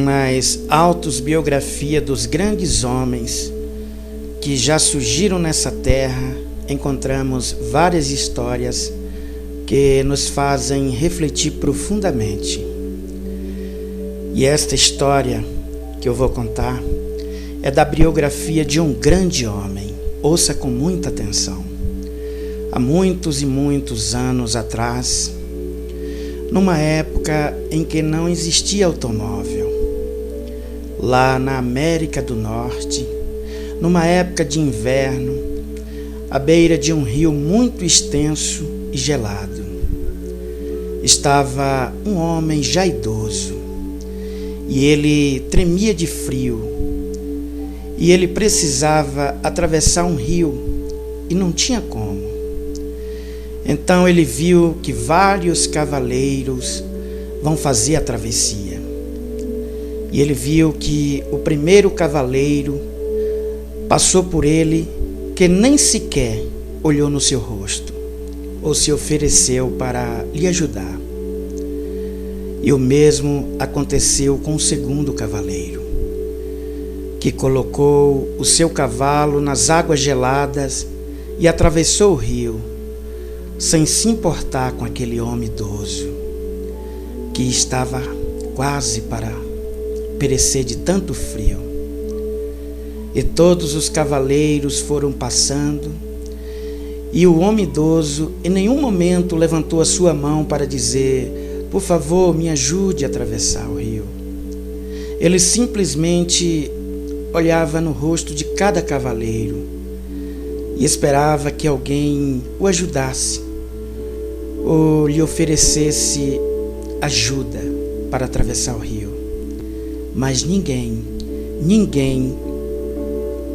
nas autobiografias dos grandes homens que já surgiram nessa terra, encontramos várias histórias que nos fazem refletir profundamente. E esta história que eu vou contar é da biografia de um grande homem. Ouça com muita atenção. Há muitos e muitos anos atrás, numa época em que não existia automóvel, lá na América do Norte, numa época de inverno, à beira de um rio muito extenso e gelado, estava um homem já idoso, e ele tremia de frio, e ele precisava atravessar um rio e não tinha como. Então ele viu que vários cavaleiros vão fazer a travessia. E ele viu que o primeiro cavaleiro passou por ele, que nem sequer olhou no seu rosto ou se ofereceu para lhe ajudar. E o mesmo aconteceu com o segundo cavaleiro, que colocou o seu cavalo nas águas geladas e atravessou o rio, sem se importar com aquele homem idoso, que estava quase para perecer de tanto frio. E todos os cavaleiros foram passando, e o homem idoso em nenhum momento levantou a sua mão para dizer: por favor, me ajude a atravessar o rio. Ele simplesmente olhava no rosto de cada cavaleiro e esperava que alguém o ajudasse ou lhe oferecesse ajuda para atravessar o rio. Mas ninguém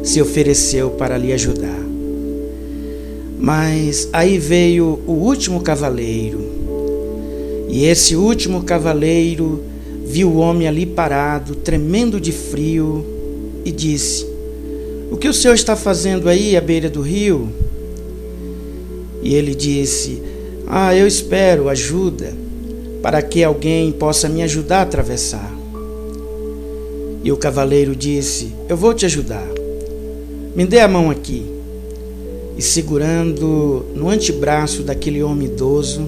se ofereceu para lhe ajudar. Mas aí veio o último cavaleiro, e esse último cavaleiro viu o homem ali parado, tremendo de frio, e disse: o que o senhor está fazendo aí à beira do rio? E ele disse: eu espero ajuda para que alguém possa me ajudar a atravessar. E o cavaleiro disse: eu vou te ajudar. Me dê a mão aqui. E segurando no antebraço daquele homem idoso,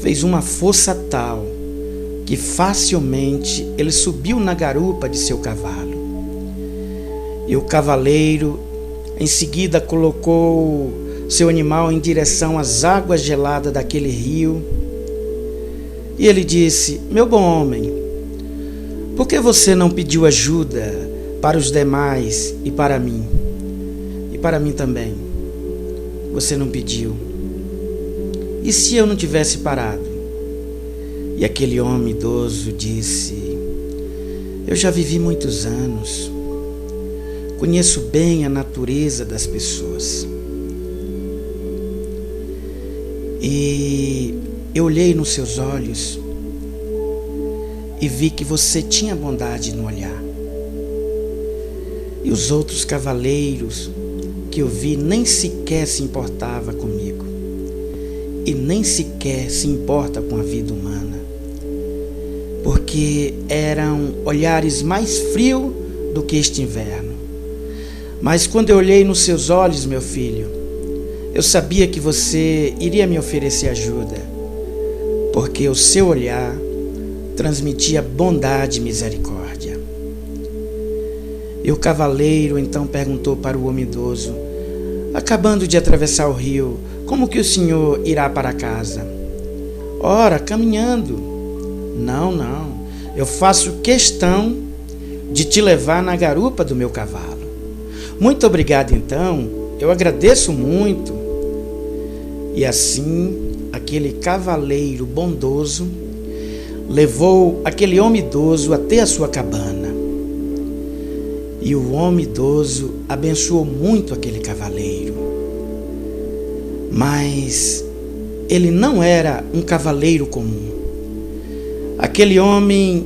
fez uma força tal que facilmente ele subiu na garupa de seu cavalo. E o cavaleiro em seguida colocou seu animal em direção às águas geladas daquele rio. E ele disse: meu bom homem, por que você não pediu ajuda para os demais e para mim? E para mim também. Você não pediu. E se eu não tivesse parado? E aquele homem idoso disse: eu já vivi muitos anos. Conheço bem a natureza das pessoas. E eu olhei nos seus olhos e vi que você tinha bondade no olhar. E os outros cavaleiros que eu vi nem sequer se importava comigo. E nem sequer se importa com a vida humana. Porque eram olhares mais frios do que este inverno. Mas quando eu olhei nos seus olhos, meu filho, eu sabia que você iria me oferecer ajuda, porque o seu olhar transmitia bondade e misericórdia. E o cavaleiro então perguntou para o homem idoso: acabando de atravessar o rio, como que o senhor irá para casa? Ora, caminhando. Não, eu faço questão de te levar na garupa do meu cavalo. Muito obrigado então, eu agradeço muito. E assim, aquele cavaleiro bondoso levou aquele homem idoso até a sua cabana. E o homem idoso abençoou muito aquele cavaleiro. Mas ele não era um cavaleiro comum. Aquele homem,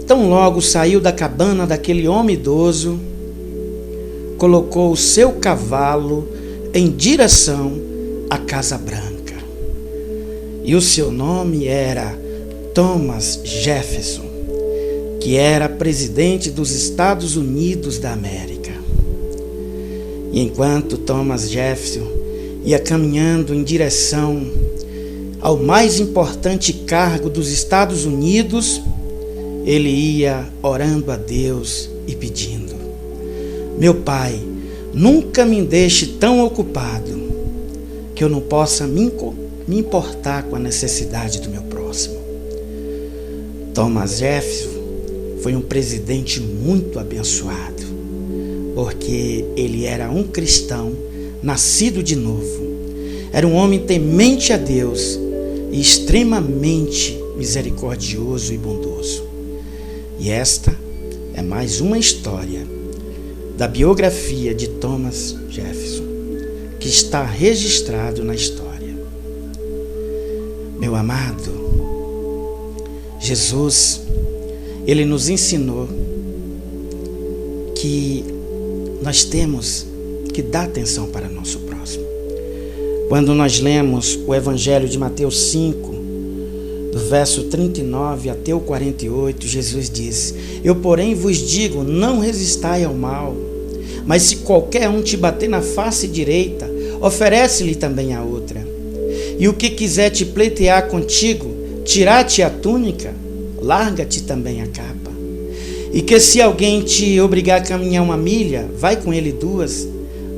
tão logo saiu da cabana daquele homem idoso, colocou o seu cavalo em direção à Casa Branca. E o seu nome era Thomas Jefferson, que era presidente dos Estados Unidos da América. E enquanto Thomas Jefferson ia caminhando em direção ao mais importante cargo dos Estados Unidos, ele ia orando a Deus e pedindo: meu Pai, nunca me deixe tão ocupado que eu não possa me importar com a necessidade do meu próximo. Thomas Jefferson foi um presidente muito abençoado, porque ele era um cristão nascido de novo. Era um homem temente a Deus e extremamente misericordioso e bondoso. E esta é mais uma história da biografia de Thomas Jefferson, que está registrado na história. Meu amado, Jesus, ele nos ensinou que nós temos que dar atenção para nosso próximo. Quando nós lemos o Evangelho de Mateus 5, do verso 39 até o 48, Jesus diz: eu, porém, vos digo, não resistai ao mal, mas se qualquer um te bater na face direita, oferece-lhe também a outra. E o que quiser te pleitear contigo, tirar-te a túnica, larga-te também a capa. E que se alguém te obrigar a caminhar 1 milha, vai com ele 2.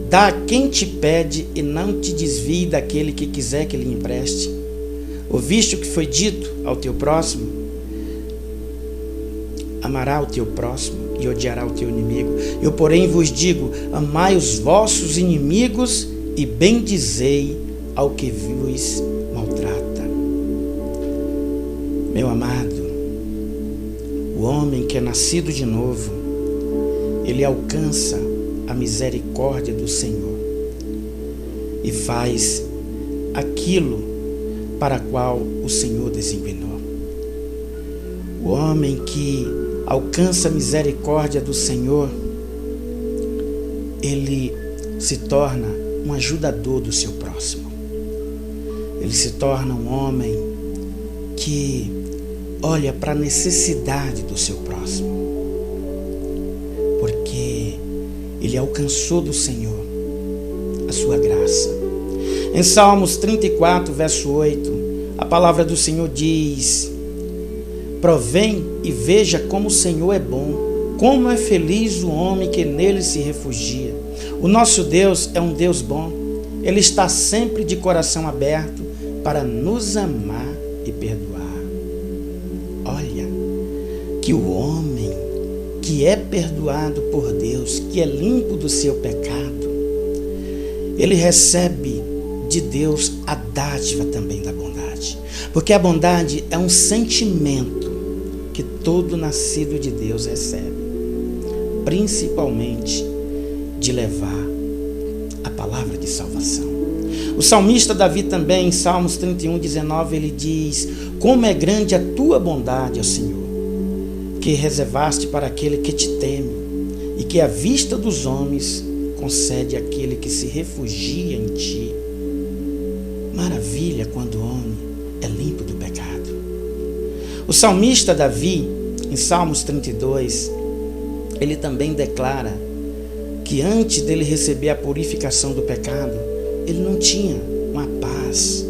Dá a quem te pede e não te desvie daquele que quiser que lhe empreste. Ouviste o que foi dito ao teu próximo? Amará o teu próximo e odiará o teu inimigo. Eu, porém, vos digo: amai os vossos inimigos e bendizei ao que vos maltrata. Meu amado, o homem que é nascido de novo, ele alcança a misericórdia do Senhor e faz aquilo para qual o Senhor designou. O homem que alcança a misericórdia do Senhor, ele se torna um ajudador do seu próximo. Ele se torna um homem que olha para a necessidade do seu próximo, porque ele alcançou do Senhor a sua graça. Em Salmos 34, verso 8, a palavra do Senhor diz: provém e veja como o Senhor é bom, como é feliz o homem que nele se refugia. O nosso Deus é um Deus bom. Ele está sempre de coração aberto para nos amar e perdoar. Olha, que o homem que é perdoado por Deus, que é limpo do seu pecado, ele recebe de Deus a dádiva também da bondade. Porque a bondade é um sentimento que todo nascido de Deus recebe, principalmente de levar a palavra de salvação. O salmista Davi também, em Salmos 31, 19, ele diz: como é grande a tua bondade, ó Senhor, que reservaste para aquele que te teme, e que à vista dos homens concede àquele que se refugia em ti. Maravilha quando o homem é limpo do pecado. O salmista Davi, em Salmos 32, ele também declara que antes dele receber a purificação do pecado, ele não tinha uma paz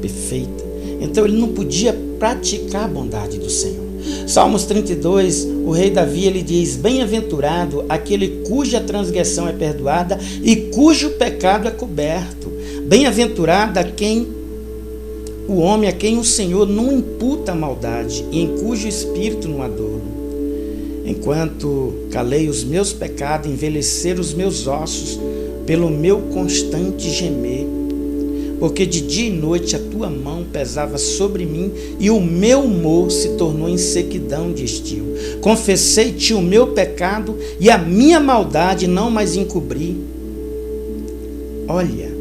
perfeita. Então ele não podia praticar a bondade do Senhor. Salmos 32, o rei Davi, ele diz: bem-aventurado aquele cuja transgressão é perdoada e cujo pecado é coberto. Bem-aventurado o homem a quem o Senhor não imputa a maldade e em cujo espírito não há dolo. Enquanto calei os meus pecados, envelheceram os meus ossos pelo meu constante gemer. Porque de dia e noite a tua mão pesava sobre mim e o meu humor se tornou em sequidão de estio. Confessei-te o meu pecado e a minha maldade não mais encobri. Olha,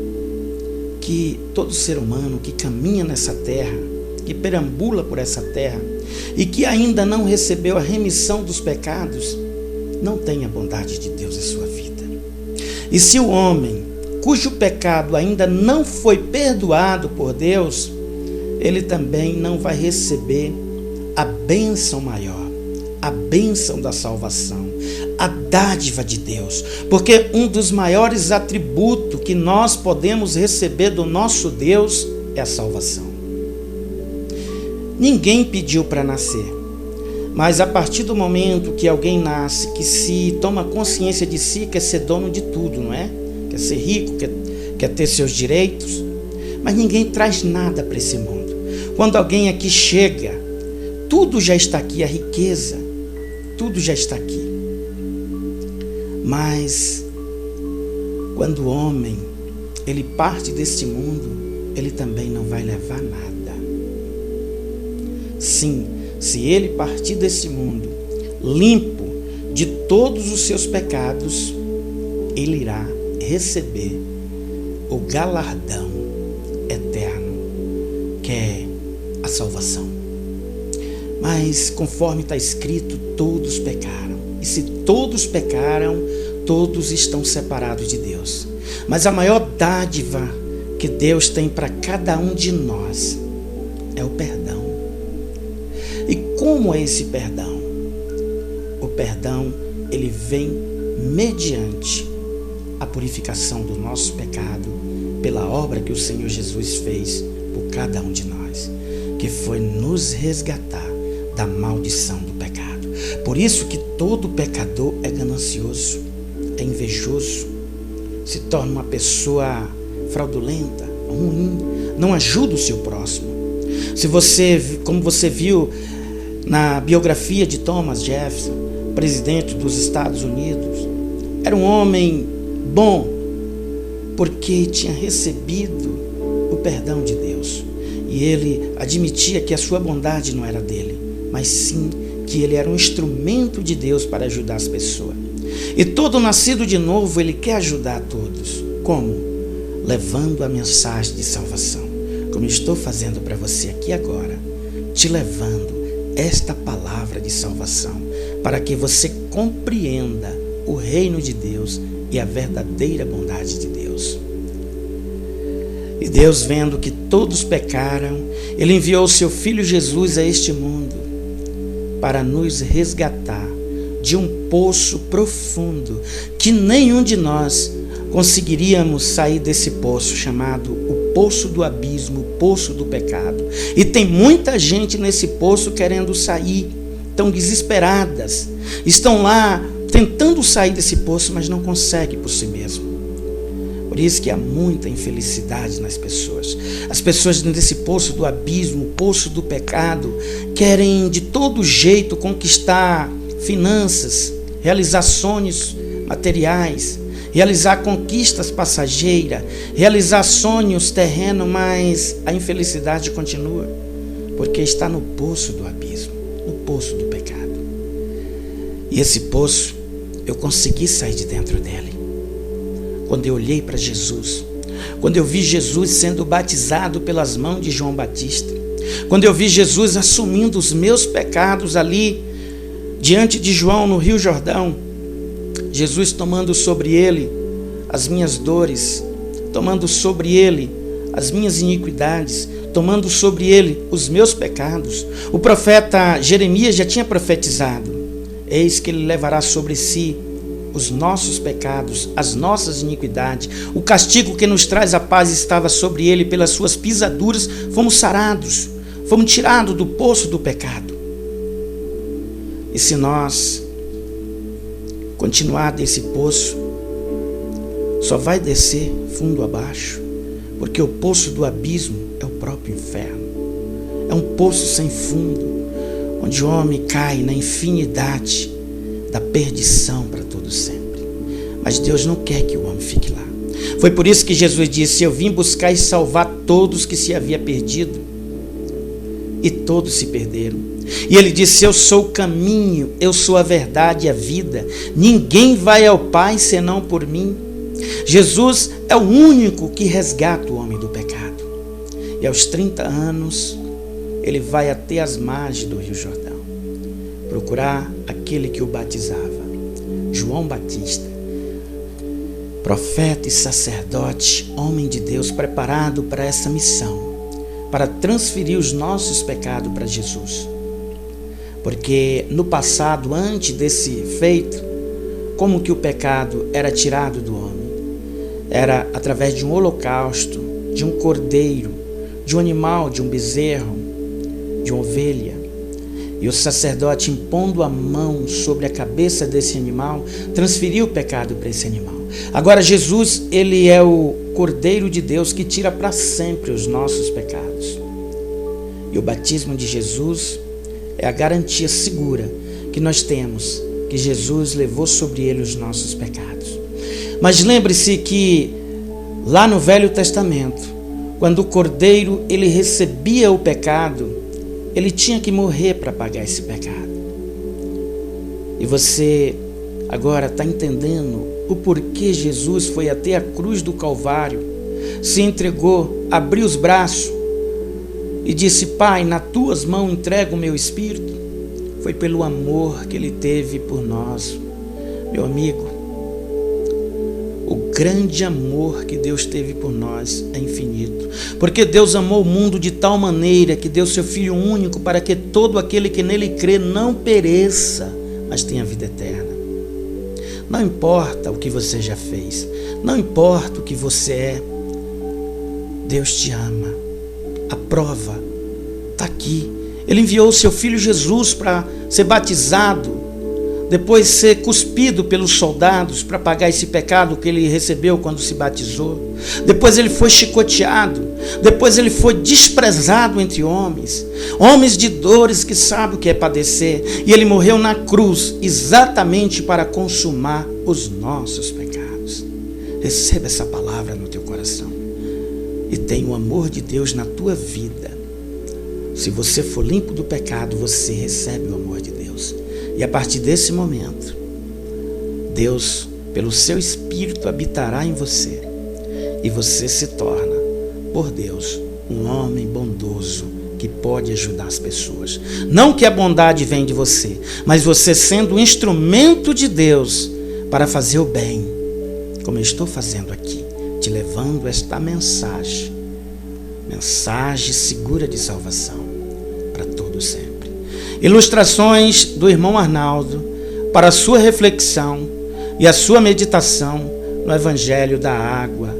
que todo ser humano que caminha nessa terra, que perambula por essa terra e que ainda não recebeu a remissão dos pecados, não tem a bondade de Deus em sua vida. E se o homem cujo pecado ainda não foi perdoado por Deus, ele também não vai receber a bênção maior, a bênção da salvação, a dádiva de Deus, porque um dos maiores atributos que nós podemos receber do nosso Deus é a salvação. Ninguém pediu para nascer, mas a partir do momento que alguém nasce, que se toma consciência de si, quer ser dono de tudo, não é? Quer ser rico, quer ter seus direitos, mas ninguém traz nada para esse mundo. Quando alguém aqui chega, tudo já está aqui, a riqueza, tudo já está aqui. Mas quando o homem, ele parte deste mundo, ele também não vai levar nada. Sim, se ele partir desse mundo limpo de todos os seus pecados, ele irá receber o galardão eterno, que é a salvação. Mas conforme está escrito, todos pecaram. E se todos pecaram, todos estão separados de Deus. Mas a maior dádiva que Deus tem para cada um de nós é o perdão. E como é esse perdão? O perdão, ele vem mediante a purificação do nosso pecado pela obra que o Senhor Jesus fez por cada um de nós, que foi nos resgatar da maldição do pecado. Por isso que todo pecador é ganancioso, é invejoso, se torna uma pessoa fraudulenta, ruim, não ajuda o seu próximo. Como você viu na biografia de Thomas Jefferson, presidente dos Estados Unidos, era um homem bom, porque tinha recebido o perdão de Deus. E ele admitia que a sua bondade não era dele, mas sim que ele era um instrumento de Deus para ajudar as pessoas. E todo nascido de novo, ele quer ajudar a todos. Como? Levando a mensagem de salvação, como eu estou fazendo para você aqui agora, te levando esta palavra de salvação, para que você compreenda o reino de Deus e a verdadeira bondade de Deus. E Deus, vendo que todos pecaram, ele enviou o seu Filho Jesus a este mundo para nos resgatar de um poço profundo, que nenhum de nós conseguiríamos sair desse poço, chamado o poço do abismo, o poço do pecado. E tem muita gente nesse poço querendo sair, estão desesperadas, estão lá tentando sair desse poço, mas não conseguem por si mesmo. Por isso que há muita infelicidade nas pessoas. As pessoas nesse poço do abismo, poço do pecado, querem de todo jeito conquistar finanças, realizar sonhos materiais, realizar conquistas passageiras, realizar sonhos terrenos, mas a infelicidade continua, porque está no poço do abismo, no poço do pecado. E esse poço, eu consegui sair de dentro dele quando eu olhei para Jesus, quando eu vi Jesus sendo batizado pelas mãos de João Batista, quando eu vi Jesus assumindo os meus pecados ali diante de João no Rio Jordão, Jesus tomando sobre ele as minhas dores, tomando sobre ele as minhas iniquidades, tomando sobre ele os meus pecados. O profeta Jeremias já tinha profetizado: eis que ele levará sobre si os nossos pecados, as nossas iniquidades. O castigo que nos traz a paz estava sobre ele, pelas suas pisaduras fomos sarados, fomos tirados do poço do pecado. E se nós continuar desse poço, só vai descer fundo abaixo, porque o poço do abismo é o próprio inferno. É um poço sem fundo, onde o homem cai na infinidade da perdição para todo sempre. Mas Deus não quer que o homem fique lá. Foi por isso que Jesus disse: eu vim buscar e salvar todos que se havia perdido, e todos se perderam. E ele disse: eu sou o caminho, eu sou a verdade e a vida, ninguém vai ao Pai senão por mim. Jesus é o único que resgata o homem do pecado. E aos 30 anos ele vai até as margens do Rio Jordão procurar aquele que o batizava, João Batista, profeta e sacerdote, homem de Deus, preparado para essa missão, para transferir os nossos pecados para Jesus. Porque no passado, antes desse feito, como que o pecado era tirado do homem? Era através de um holocausto, de um cordeiro, de um animal, de um bezerro, de uma ovelha. E o sacerdote, impondo a mão sobre a cabeça desse animal, transferiu o pecado para esse animal. Agora Jesus, ele é o Cordeiro de Deus que tira para sempre os nossos pecados. E o batismo de Jesus é a garantia segura que nós temos, que Jesus levou sobre ele os nossos pecados. Mas lembre-se que lá no Velho Testamento, quando o Cordeiro ele recebia o pecado, ele tinha que morrer para pagar esse pecado. E você agora está entendendo o porquê Jesus foi até a cruz do Calvário, se entregou, abriu os braços e disse: Pai, nas tuas mãos entrego o meu espírito. Foi pelo amor que ele teve por nós. Meu amigo, o grande amor que Deus teve por nós é infinito. Porque Deus amou o mundo de tal maneira que deu seu Filho único para que todo aquele que nele crê não pereça, mas tenha vida eterna. Não importa o que você já fez, não importa o que você é, Deus te ama. A prova está aqui. Ele enviou o seu Filho Jesus para ser batizado, depois ser cuspido pelos soldados para pagar esse pecado que ele recebeu quando se batizou. Depois ele foi chicoteado, depois ele foi desprezado entre homens de dores que sabem o que é padecer, e ele morreu na cruz exatamente para consumar os nossos pecados. Receba essa palavra no teu coração e tenha o amor de Deus na tua vida. Se você for limpo do pecado, você recebe o amor de Deus. E a partir desse momento, Deus, pelo seu Espírito, habitará em você. E você se torna, por Deus, um homem bondoso que pode ajudar as pessoas. Não que a bondade vem de você, mas você sendo um instrumento de Deus para fazer o bem, como eu estou fazendo aqui, te levando esta mensagem segura de salvação para todo sempre. Ilustrações do irmão Arnaldo para a sua reflexão e a sua meditação no Evangelho da Água